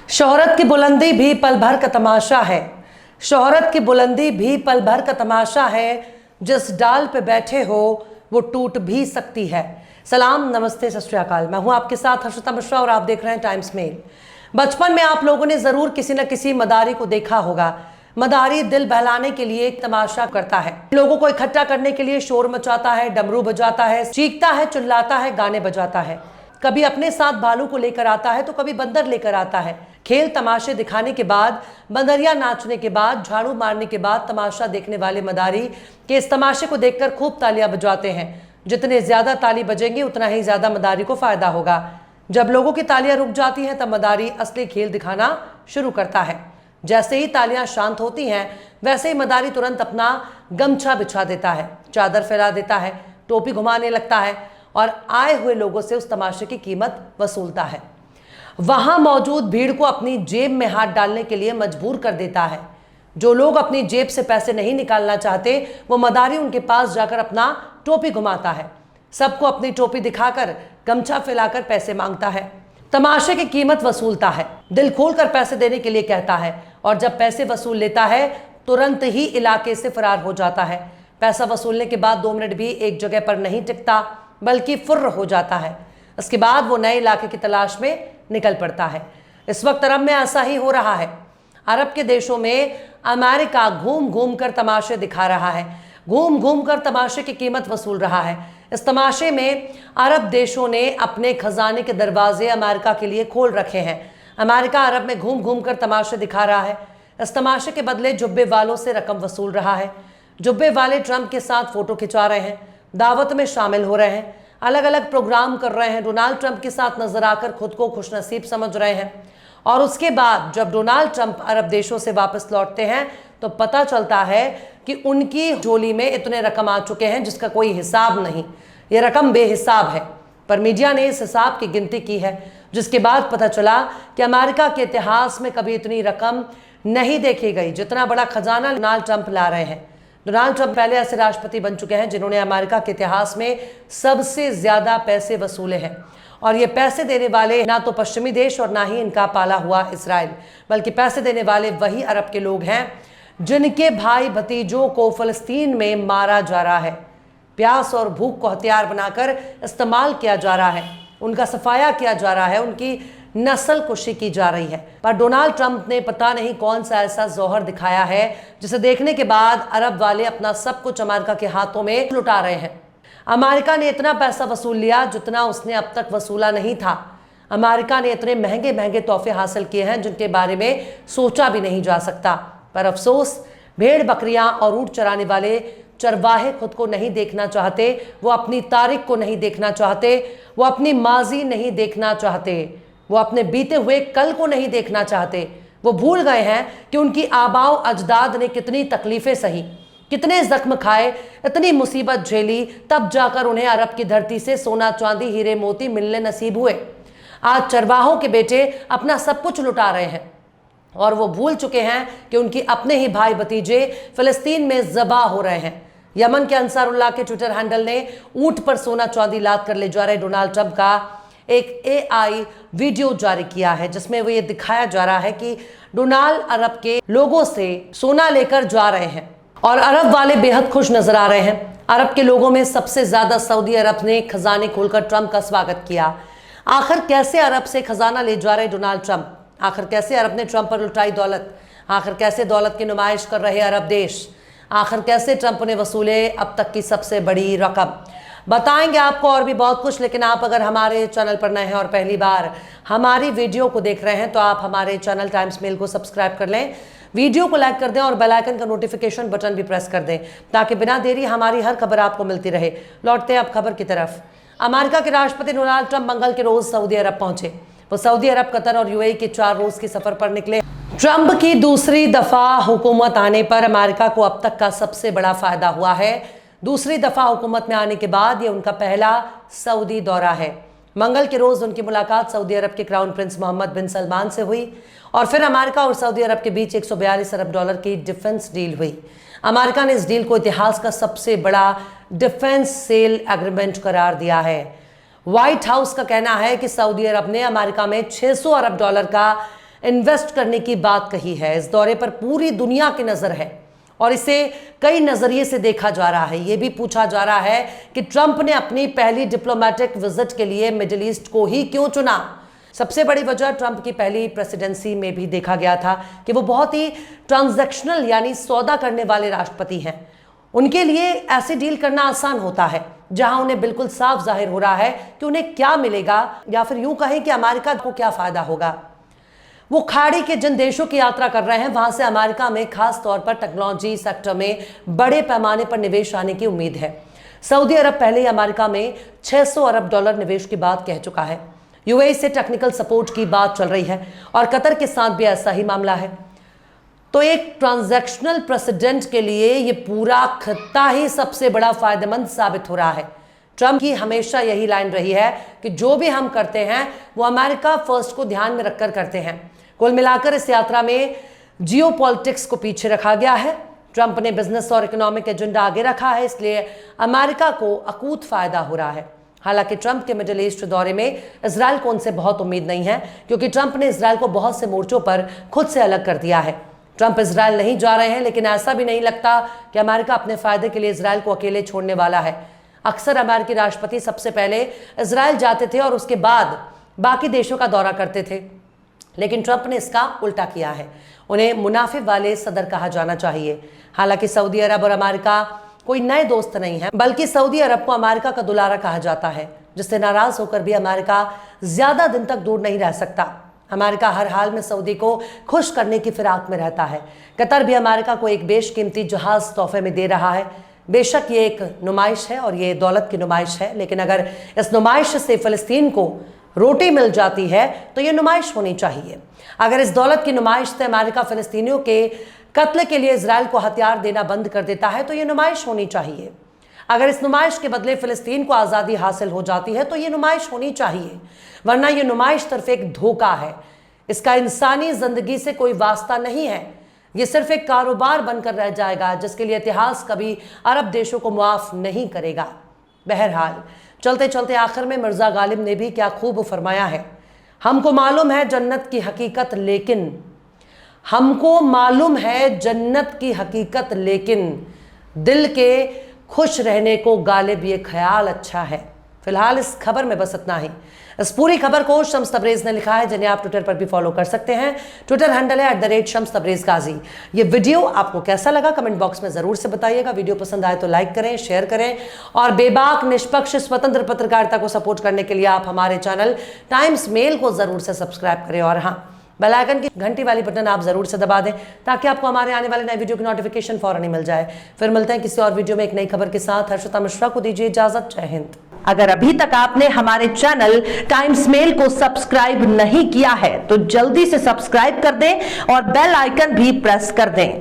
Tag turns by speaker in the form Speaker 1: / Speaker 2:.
Speaker 1: शोहरत की बुलंदी भी पल भर का तमाशा है। शोहरत की बुलंदी भी पल भर का तमाशा है। जिस डाल पे बैठे हो वो टूट भी सकती है। सलाम, नमस्ते, सत श्री अकाल। मैं हूं आपके साथ हर्षिता मिश्रा और आप देख रहे हैं टाइम्स मेल। बचपन में आप लोगों ने जरूर किसी न किसी मदारी को देखा होगा। मदारी दिल बहलाने के लिए एक तमाशा करता है, लोगों को इकट्ठा करने के लिए शोर मचाता है, डमरू बजाता है, चीखता है, चिल्लाता है, गाने बजाता है। कभी अपने साथ भालू को लेकर आता है तो कभी बंदर लेकर आता है। खेल तमाशे दिखाने के बाद, बंदरिया नाचने के बाद, झाड़ू मारने के बाद तमाशा देखने वाले मदारी के इस तमाशे को देखकर खूब तालियां बजाते हैं। जितने ज्यादा ताली बजेंगी उतना ही ज्यादा मदारी को फायदा होगा। जब लोगों की तालियां रुक जाती हैं तब मदारी असली खेल दिखाना शुरू करता है। जैसे ही तालियां शांत होती हैं वैसे ही मदारी तुरंत अपना गमछा बिछा देता है, चादर फैला देता है, टोपी घुमाने लगता है और आए हुए लोगों से उस तमाशे की कीमत वसूलता है। वहां मौजूद भीड़ को अपनी जेब में हाथ डालने के लिए मजबूर कर देता है। जो लोग अपनी जेब से पैसे नहीं निकालना चाहते वो मदारी उनके पास जाकर अपना टोपी घुमाता है, सबको अपनी टोपी दिखाकर गमछा फैलाकर पैसे मांगता है, तमाशे की कीमत वसूलता है, दिल खोलकर पैसे देने के लिए कहता है और जब पैसे वसूल लेता है तुरंत ही इलाके से फरार हो जाता है। पैसा वसूलने के बाद 2 मिनट भी एक जगह पर नहीं टिकता बल्कि फुर्र हो जाता है। इसके बाद वो नए इलाके की तलाश में निकल पड़ता है। इस वक्त अरब में ऐसा ही हो रहा है। अरब के देशों में अमेरिका घूम घूम कर तमाशे दिखा रहा है, घूम घूम कर तमाशे की कीमत वसूल रहा है। इस तमाशे में अरब देशों ने अपने खजाने के दरवाजे अमेरिका के लिए खोल रखे हैं। अमेरिका अरब में घूम घूम कर तमाशे दिखा रहा है। इस तमाशे के बदले जुब्बे वालों से रकम वसूल रहा है। जुब्बे वाले ट्रंप के साथ फोटो खिंचा रहे हैं, दावत में शामिल हो रहे हैं, अलग अलग प्रोग्राम कर रहे हैं, डोनाल्ड ट्रंप के साथ नजर आकर खुद को खुशनसीब समझ रहे हैं। और उसके बाद जब डोनाल्ड ट्रंप अरब देशों से वापस लौटते हैं तो पता चलता है कि उनकी झोली में इतने रकम आ चुके हैं जिसका कोई हिसाब नहीं। ये रकम बेहिसाब है, पर मीडिया ने इस हिसाब की गिनती की है, जिसके बाद पता चला कि अमेरिका के इतिहास में कभी इतनी रकम नहीं देखी गई जितना बड़ा खजाना डोनाल्ड ट्रंप ला रहे हैं। डोनाल्ड ट्रंप पहले ऐसे राष्ट्रपति बन चुके हैं जिन्होंने अमेरिका के इतिहास में सबसे ज्यादा पैसे वसूले हैं। और ये पैसे देने वाले ना तो पश्चिमी देश और ना ही इनका पाला हुआ इजराइल, बल्कि पैसे देने वाले वही अरब के लोग हैं जिनके भाई भतीजों को फलस्तीन में मारा जा रहा है। प्यास और भूख को हथियार बनाकर इस्तेमाल किया जा रहा है, उनका सफाया किया जा रहा है, उनकी नस्ल कुशी की जा रही है। पर डोनाल्ड ट्रंप ने पता नहीं कौन सा ऐसा जौहर दिखाया है जिसे देखने के बाद अरब वाले अपना सब कुछ अमेरिका के हाथों में लुटा रहे हैं। अमेरिका ने इतना पैसा वसूल लिया जितना उसने अब तक वसूला नहीं था। अमेरिका ने इतने महंगे महंगे तोहफे हासिल किए हैं जिनके बारे में सोचा भी नहीं जा सकता। पर अफसोस, भेड़ बकरियां और ऊंट चराने वाले चरवाहे खुद को नहीं देखना चाहते, वो अपनी तारीख को नहीं देखना चाहते, वो अपनी माजी नहीं देखना चाहते, वो अपने बीते हुए कल को नहीं देखना चाहते। वो भूल गए हैं कि उनकी आबाओ अजदाद ने कितनी तकलीफें सही, कितने जख्म खाए, इतनी मुसीबत झेली, तब जाकर उन्हें अरब की धरती से सोना चांदी हीरे मोती मिलने नसीब हुए। आज चरवाहों के बेटे अपना सब कुछ लुटा रहे हैं और वो भूल चुके हैं कि उनकी अपने ही भाई भतीजे फिलिस्तीन में ज़बा हो रहे हैं। यमन के अंसारुल्लाह के ट्विटर हैंडल ने ऊंट पर सोना चांदी लाद कर ले जा रहे डोनाल्ड ट्रंप का एक AI वीडियो जारी किया है, जिसमें वो ये दिखाया जा रहा है कि डोनाल्ड अरब के लोगों से सोना लेकर जा रहे हैं और अरब वाले बेहद खुश नजर आ रहे हैं। अरब के लोगों में सबसे ज्यादा सऊदी अरब ने खजाने खोलकर ट्रंप का स्वागत किया। आखिर कैसे अरब से खजाना ले जा रहे डोनाल्ड ट्रंप? आखिर कैसे अरब ने ट्रंप पर लुटाई दौलत? आखिर कैसे दौलत की नुमाइश कर रहे अरब देश? आखिर कैसे ट्रंप ने वसूले अब तक की सबसे बड़ी रकम? बताएंगे आपको और भी बहुत कुछ। लेकिन आप अगर हमारे चैनल पर नए हैं और पहली बार हमारी वीडियो को देख रहे हैं तो आप हमारे चैनल टाइम्स मेल को सब्सक्राइब कर लें, वीडियो को लाइक कर दें और बेल आइकन का नोटिफिकेशन बटन भी प्रेस कर दें ताकि बिना देरी हमारी हर खबर आपको मिलती रहे। लौटते हैं अब खबर की तरफ। अमेरिका के राष्ट्रपति डोनाल्ड ट्रंप मंगल के रोज सऊदी अरब पहुंचे। वो सऊदी अरब, कतर और UAE के 4 रोज के सफर पर निकले। ट्रंप की दूसरी दफा हुकूमत आने पर अमेरिका को अब तक का सबसे बड़ा फायदा हुआ है। दूसरी दफा हुकूमत में आने के बाद ये उनका पहला सऊदी दौरा है। मंगल के रोज उनकी मुलाकात सऊदी अरब के क्राउन प्रिंस मोहम्मद बिन सलमान से हुई और फिर अमेरिका और सऊदी अरब के बीच 142 अरब डॉलर की डिफेंस डील हुई। अमेरिका ने इस डील को इतिहास का सबसे बड़ा डिफेंस सेल एग्रीमेंट करार दिया है। व्हाइट हाउस का कहना है कि सऊदी अरब ने अमेरिका में 600 अरब डॉलर का इन्वेस्ट करने की बात कही है। इस दौरे पर पूरी दुनिया की नजर है और इसे कई नजरिए से देखा जा रहा है। यह भी पूछा जा रहा है कि ट्रंप ने अपनी पहली डिप्लोमेटिक विजिट के लिए मिडिल ईस्ट को ही क्यों चुना। सबसे बड़ी वजह ट्रंप की पहली प्रेसिडेंसी में भी देखा गया था कि वो बहुत ही ट्रांजैक्शनल यानी सौदा करने वाले राष्ट्रपति हैं। उनके लिए ऐसे डील करना आसान होता है जहां उन्हें बिल्कुल साफ जाहिर हो रहा है कि उन्हें क्या मिलेगा, या फिर यूं कहें कि अमेरिका को क्या फायदा होगा। वो खाड़ी के जिन देशों की यात्रा कर रहे हैं वहां से अमेरिका में खास तौर पर टेक्नोलॉजी सेक्टर में बड़े पैमाने पर निवेश आने की उम्मीद है। सऊदी अरब पहले ही अमेरिका में $600 अरब निवेश की बात कह चुका है। यूएई से टेक्निकल सपोर्ट की बात चल रही है और कतर के साथ भी ऐसा ही मामला है। तो एक ट्रांजैक्शनल प्रेसिडेंट के लिए ये पूरा खत्ता ही सबसे बड़ा फायदेमंद साबित हो रहा है। ट्रंप की हमेशा यही लाइन रही है कि जो भी हम करते हैं वो अमेरिका फर्स्ट को ध्यान में रखकर करते हैं। कुल मिलाकर इस यात्रा में जियोपॉलिटिक्स को पीछे रखा गया है। ट्रंप ने बिजनेस और इकोनॉमिक एजेंडा आगे रखा है, इसलिए अमेरिका को अकूत फायदा हो रहा है। हालांकि ट्रंप के मिडिल ईस्ट दौरे में इजराइल को उनसे बहुत उम्मीद नहीं है, क्योंकि ट्रंप ने इजराइल को बहुत से मोर्चों पर खुद से अलग कर दिया है। ट्रंप इजराइल नहीं जा रहे हैं, लेकिन ऐसा भी नहीं लगता कि अमेरिका अपने फायदे के लिए इजराइल को अकेले छोड़ने वाला है। अक्सर अमेरिकी राष्ट्रपति सबसे पहले इजराइल जाते थे और उसके बाद बाकी देशों का दौरा करते थे, लेकिन ट्रंप ने इसका उल्टा किया है। उन्हें मुनाफे वाले सदर कहा जाना चाहिए। हालांकि सऊदी अरब और अमेरिका कोई नए दोस्त नहीं है, बल्कि सऊदी अरब को अमेरिका का दुलारा कहा जाता है, जिससे नाराज होकर भी अमेरिका ज्यादा दिन तक दूर नहीं रह सकता। अमेरिका हर हाल में सऊदी को खुश करने की फिराक में रहता है। कतर भी अमेरिका को एक बेशकीमती जहाज तोहफे में दे रहा है। बेशक ये एक नुमाइश है और ये दौलत की नुमाइश है, लेकिन अगर इस नुमाइश से फिलिस्तीन को रोटी मिल जाती है तो ये नुमाइश होनी चाहिए। अगर इस दौलत की नुमाइश से अमेरिका फिलिस्तीनियों के कत्ल के लिए इजराइल को हथियार देना बंद कर देता है तो ये नुमाइश होनी चाहिए। अगर इस नुमाइश के बदले फिलिस्तीन को आज़ादी हासिल हो जाती है तो ये नुमाइश होनी चाहिए, वरना ये नुमाइश सिर्फ एक धोखा है। इसका इंसानी जिंदगी से कोई वास्ता नहीं है। ये सिर्फ एक कारोबार बनकर रह जाएगा जिसके लिए इतिहास कभी अरब देशों को मुआफ नहीं करेगा। बहरहाल चलते चलते आखिर में मिर्जा गालिब ने भी क्या खूब फरमाया है, हमको मालूम है जन्नत की हकीकत लेकिन, हमको मालूम है जन्नत की हकीकत लेकिन दिल के खुश रहने को गालिब ये ख्याल अच्छा है। फिलहाल इस खबर में बस इतना ही। इस पूरी खबर को शम्स तबरेज ने लिखा है, जिन्हें आप ट्विटर पर भी फॉलो कर सकते हैं। ट्विटर हैंडल है @शम्स तबरेज गाजी। ये वीडियो आपको कैसा लगा कमेंट बॉक्स में जरूर से बताइएगा। वीडियो पसंद आए तो लाइक करें, शेयर करें और बेबाक निष्पक्ष स्वतंत्र पत्रकारिता को सपोर्ट करने के लिए आप हमारे चैनल टाइम्स मेल को जरूर से सब्सक्राइब करें और हाँ, बेल आइकन की घंटी वाली बटन आप जरूर से दबा दें ताकि आपको हमारे आने वाले नए वीडियो की नोटिफिकेशन फौरन ही मिल जाए। फिर मिलते हैं किसी और वीडियो में एक नई खबर के साथ। हर्षिता मिश्रा को दीजिए इजाजत। जय हिंद।
Speaker 2: अगर अभी तक आपने हमारे चैनल टाइम्स मेल को सब्सक्राइब नहीं किया है तो जल्दी से सब्सक्राइब कर दें और बेल आइकन भी प्रेस कर दें।